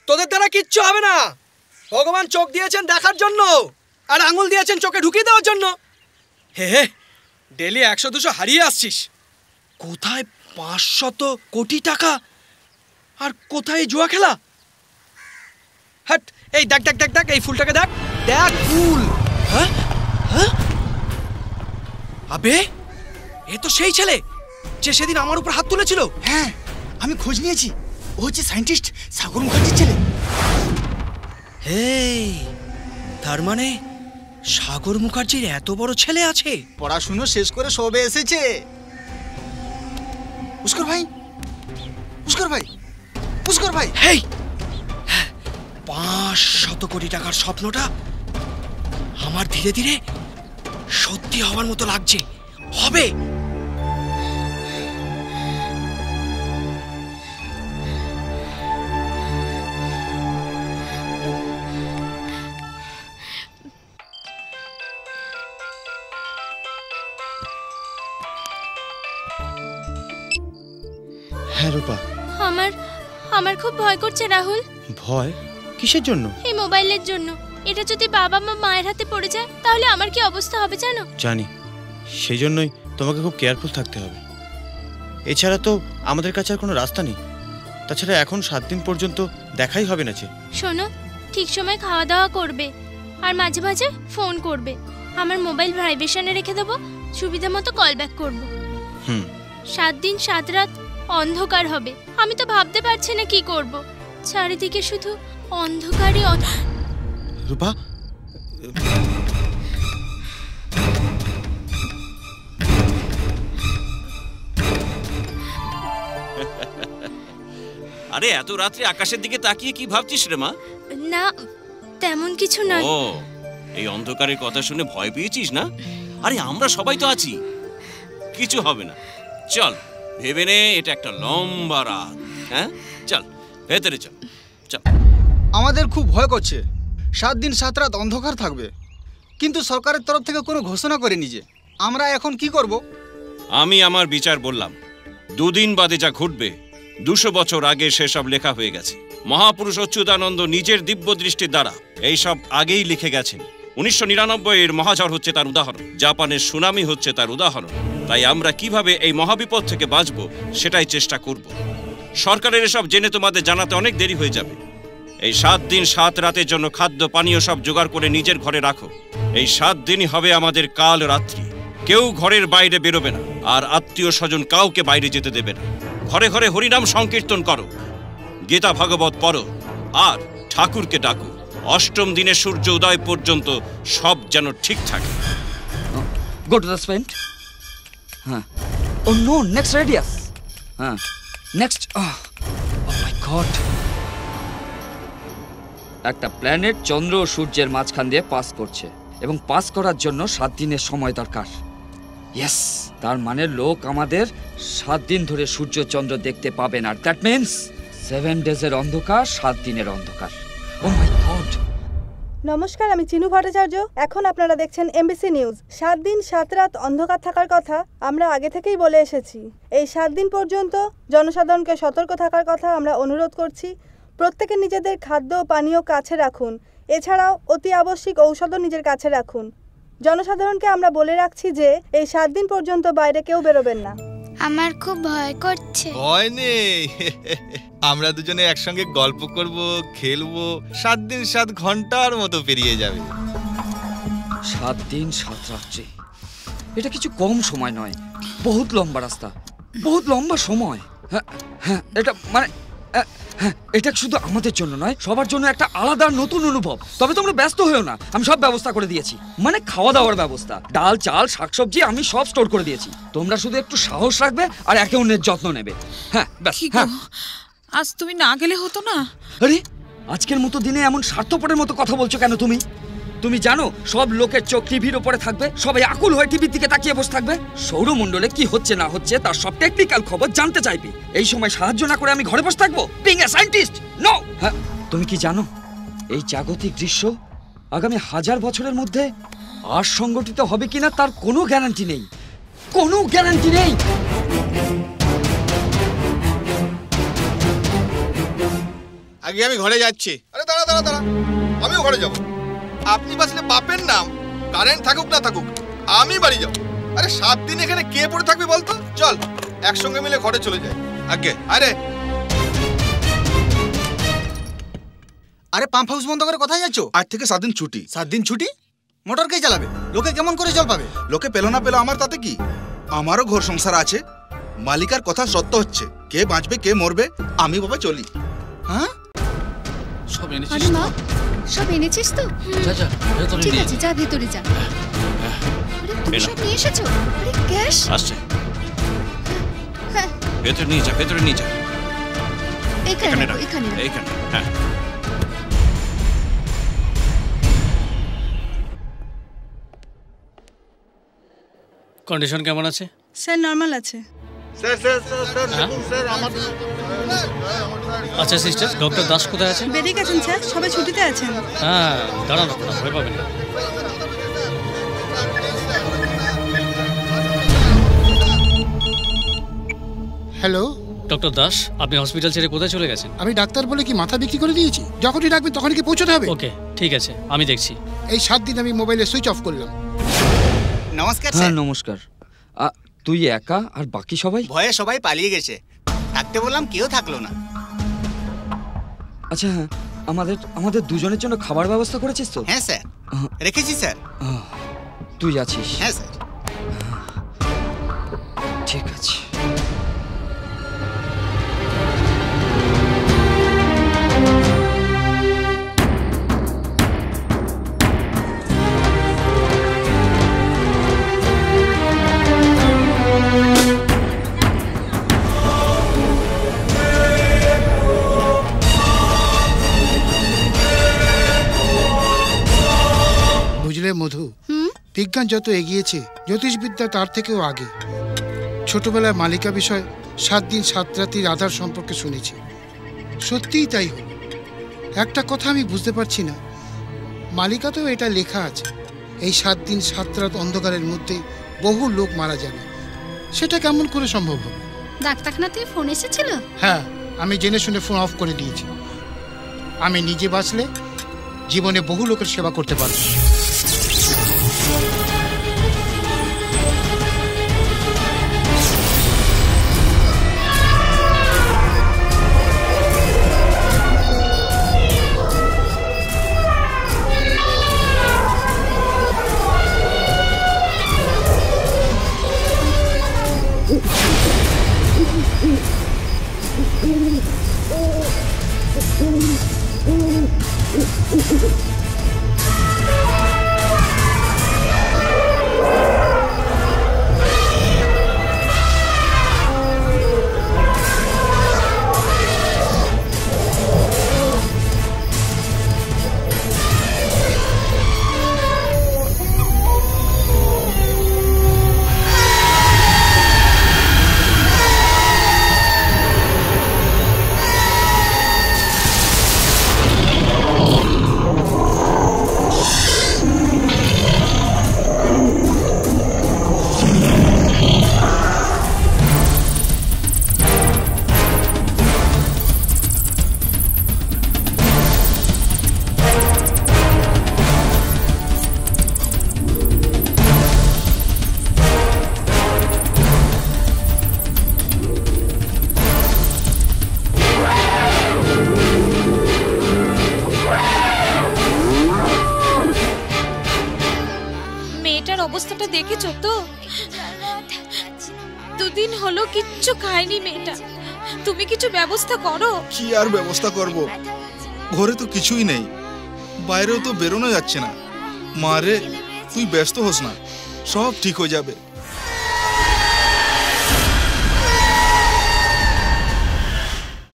তোদের দ্বারা কিচ্ছু হবে না। ভগবান চোখ দিয়েছেন দেখার জন্য, আর আঙুল দিয়েছেন চোখে ঢুকিয়ে দেওয়ার জন্য। হে হে, ডেলি 100-200 হারিয়ে আসছিস। কোথায় 500 কোটি টাকা, আর কোথায় জুয়া খেলা? হ্যাট, এই দেখ দেখ দেখ দেখ, এই ফুলটাকে দেখ, দেখ ফুল। হ্যাঁ হ্যাঁ, আবে এ তো সেই ছেলে যে সেদিন আমার উপর হাত তুলেছিল। হ্যাঁ, আমি খোঁজ নিয়েছি, ও হচ্ছে সায়েন্টিস্ট সাগর মুখার্জির ছেলে। হেই, তার মানে সাগর মুখার্জির এত বড় ছেলে আছে। পড়াশুনো শেষ করে সবে এসেছে। পুষ্কর ভাই, পুষ্কর ভাই, পুষ্কর ভাই। হেই, 500 কোটি টাকার স্বপ্নটা আমার ধীরে ধীরে সত্যি হওয়ার মতো লাগছে। হবে। হ্যাঁ রূপা, আমার খুব ভয় করছে রাহুল। ভয় কিসের জন্য? এই মোবাইলের জন্য। এটা যদি বাবা মা মায়ের হাতে পড়ে যায় তাহলে আমার কি অবস্থা হবে জানো? জানি, সেই জন্যই তোমাকে খুব কেয়ারফুল থাকতে হবে। এছাড়া তো আমাদের কাছে আর কোনো রাস্তা নেই। তাছাড়া এখন 7 দিন পর্যন্ত দেখাই হবে না। শোনো, ঠিক সময় খাওয়া দাওয়া করবে, আর মাঝে মাঝে ফোন করবে। আমার মোবাইল ভাইব্রেশনে রেখে দেবো, সুবিধা মতো কল ব্যাক করবো। 7 দিন 7 রাত অন্ধকার হবে। আমি তো ভাবতে পারছি না কি করব। চারিদিকে শুধু অন্ধকারই। রূপা, আরে এত রাত্রে আকাশের দিকে তাকিয়ে কি ভাবছিস রে মা? না, তেমন কিছু নয়। ও, এই অন্ধকারের কথা শুনে ভয় পেয়েছিস না? আরে আমরা সবাই তো আছি, কিছু হবে না। চল, ভেবে নে এটা একটা লম্বা রাত। হ্যাঁ, চল ভেতরে চল। চল। আমাদের খুব ভয় করছে। 7 দিন 7 রাত অন্ধকার থাকবে, কিন্তু সরকারের তরফ থেকে কোনো ঘোষণা করেনি যে। আমরা এখন কি করব? আমি আমার বিচার বললাম। 2 দিন বাদে যা ঘটবে 200 বছর আগে সেসব লেখা হয়ে গেছে। মহাপুরুষ অচ্যুতানন্দ নিজের দিব্য দৃষ্টির দ্বারা এইসব আগেই লিখে গেছেন। 1999-এর মহাঝড় হচ্ছে তার উদাহরণ, জাপানের সুনামি হচ্ছে তার উদাহরণ। তাই আমরা কিভাবে এই মহাবিপদ থেকে বাঁচব সেটাই চেষ্টা করব। সরকারের এসব জেনে তোমাদের জানাতে অনেক দেরি হয়ে যাবে। এই 7 দিন 7 রাতের জন্য খাদ্য পানীয় সব জোগাড় করে নিজের ঘরে রাখো। এই 7 দিনই হবে আমাদের কাল রাত্রি। কেউ ঘরের বাইরে বেরোবে না, আর আত্মীয় স্বজন কাউকে বাইরে যেতে দেবে না। ঘরে ঘরে হরিনাম সংকীর্তন করো, গীতা ভাগবত পড়ো, আর ঠাকুরকে ডাকো। 8ম দিনে সূর্য উদয় পর্যন্ত সব যেন ঠিক থাকে। Go to the spent. Oh no, next radius. Next. Oh my god. একটা প্ল্যানেট চন্দ্র ও সূর্যের মাঝখান দিয়ে পাস করছে, এবং পাস করার জন্য 7 দিনের সময় দরকার। ইয়েস, তার মানে লোক আমাদের 7 দিন ধরে সূর্য চন্দ্র দেখতে পাবে না। দ্যাট মিন্স 7 ডেজের অন্ধকার, 7 দিনের অন্ধকার। ও মাই গড। নমস্কার, আমি চিনু ভট্টাচার্য। এখন আপনারা দেখছেন এমবিসি নিউজ। 7 দিন 7 রাত অন্ধকার থাকার কথা আমরা আগে থেকেই বলে এসেছি। এই 7 দিন পর্যন্ত জনসাধারণকে সতর্ক থাকার কথা আমরা অনুরোধ করছি। প্রত্যেকে নিজেদের খাদ্য পানীয় কাছে রাখুন। এছাড়াও অতি আবশ্যিক ঔষধও নিজের কাছে রাখুন। জনসাধারণকে আমরা বলে রাখছি যে এই 7 দিন পর্যন্ত বাইরে কেউ বেরোবেন না। আমার খুব ভয় করছে। ভয় নেই, আমরা দুজনে একসঙ্গে গল্প করব, খেলবো। 7 দিন 7 ঘন্টার মতো পেরিয়ে যাবে। 7 দিন 7 রাত্রি, এটা কিছু কম সময় নয়, বহুত লম্বা রাস্তা, বহুত লম্বা সময়। হ্যাঁ, এটা মানে এটা শুধু আমাদের জন্য নয়, সবার জন্য একটা আলাদা নতুন অনুভব। তবে তোমরা ব্যস্ত হয়েও না, আমি সব ব্যবস্থা করে দিয়েছি। মানে খাওয়া দাওয়ার ব্যবস্থা, ডাল চাল শাকসবজি আমি সব স্টোর করে দিয়েছি। তোমরা শুধু একটু সাহস রাখবে আর একে অন্যের যত্ন নেবে। হ্যাঁ, আজ তুমি না গেলে হতো না? আরে আজকের মতো দিনে এমন স্বার্থপরের মতো কথা বলছো কেন তুমি? তুমি জানো সব লোকের চোখ টিভির উপরে থাকবে, সবাই আকুল হয়ে টিভির দিকে তাকিয়ে বসে থাকবে। সৌরমণ্ডলে কি হচ্ছে না হচ্ছে তার সব টেকনিক্যাল খবর জানতে চাইবে। এই সময় সাহায্য না করে আমি ঘরে বসে থাকবো বিং এ সায়েন্টিস্ট? নো। হ্যাঁ, তুমি কি জানো এই জাগতিক দৃশ্য আগামী 1000 বছরের মধ্যে আর সংগঠিত হবে কিনা তার কোনো গ্যারান্টি নেই, কোনো গ্যারান্টি নেই। আগে আমি ঘরে যাচ্ছি। আরে দাঁড়া দাঁড়া দাঁড়া, আমিও ঘরে যাব। আপনি বাঁচলে বাপের নাম, কারেন্ট থাকুক না থাকুক আমি বাড়ি যাব। আরে 7 দিন এখানে কে পড়ে থাকবে বলতো? চল একসঙ্গে মিলে ঘরে চলে যাই। আগে আরে আরে পাম্প হাউস বন্ধ করে কোথায় যাচ্ছ? আজ থেকে 7 দিন ছুটি। 7 দিন ছুটি? মোটর কে চালাবে? লোকে কেমন করে জল পাবে? লোকে পেলো না পেলো, আমার তাতে কি? আমারও ঘর সংসার আছে। মালিকার কথা সত্য হচ্ছে, কে বাঁচবে কে মরবে আমি বাবা চলি। হ্যাঁ সব আরে মা, সব এনেছিস তো? যা যা ভেতরে ঠিক নিয়ে আছে, যা ভেতরে যা। আরে তুমি সব নিয়ে এসেছো? আরে ক্যাশ? আসছে, হ্যাঁ, ভেতরে নিয়ে যা, ভেতরে নিয়ে যা। এখানে রাখো, রাখ, এখানে রাখো। এইখানে। হ্যাঁ, কন্ডিশন কেমন আছে? স্যার নর্মাল আছে। স্যার স্যার স্যার স্যার দেখুন স্যার আমাদের। আচ্ছা সিস্টার, ডক্টর দাস কোথায় আছেন? বেরিয়ে গেছেন স্যার, সবাই ছুটিতে আছেন। হ্যাঁ, দাঁড়ান আপনারা, ভয় পাবেন না। হ্যালো, ডক্টর দাস, আপনি হসপিটাল ছেড়ে কোথায় চলে গেছেন? আমি ডাক্তার বলে কি মাথা বিক্রি করে দিয়েছি? যখনই ডাকবেন তখনই কি পৌঁছতে হবে? ওকে, ঠিক আছে, আমি দেখছি। এই 7 দিন আমি মোবাইলে সুইচ অফ করলাম। নমস্কার হ্যাঁ স্যার। নমস্কার। তুই একা আর বাকি সবাই? ভয়ে সবাই পালিয়ে গেছে, থাকতে বললাম কেউ থাকলো না। আচ্ছা হ্যাঁ, আমাদের দুজনের জন্য খাবার ব্যবস্থা করেছিস তো? হ্যাঁ স্যার, রেখেছি স্যার। তুই আছিস? হ্যাঁ স্যার। ঠিক আছে। বুঝলে মধু, বিজ্ঞান যত এগিয়েছে জ্যোতিষবিদ্যা তার থেকেও আগে। ছোটবেলায় মালিকা বিষয় 7 দিন 7 রাতির আধার সম্পর্কে শুনেছি, সত্যিই তাই হল। একটা কথা আমি বুঝতে পারছি না, মালিকাতেও এটা লেখা আছে এই 7 দিন 7 রাত অন্ধকারের মধ্যে বহু লোক মারা যাবে। সেটা কেমন করে সম্ভব হবে? ডাক্তারখানা থেকে ফোন এসেছিল? হ্যাঁ, আমি জেনে শুনে ফোন অফ করে দিয়েছি। আমি নিজে বাঁচলে জীবনে বহু লোকের সেবা করতে পারব। অবস্থাটা দেখেছো তো? 2 দিন হলো কিচ্ছু খায়নি মেয়েটা। তুমি কিছু ব্যবস্থা করো। কি আর ব্যবস্থা করব? ঘরে তো কিছুই নেই, বাইরেও তো বেরোনো যাচ্ছে না। মা রে, তুই ব্যস্ত হোস না, সব ঠিক হয়ে যাবে।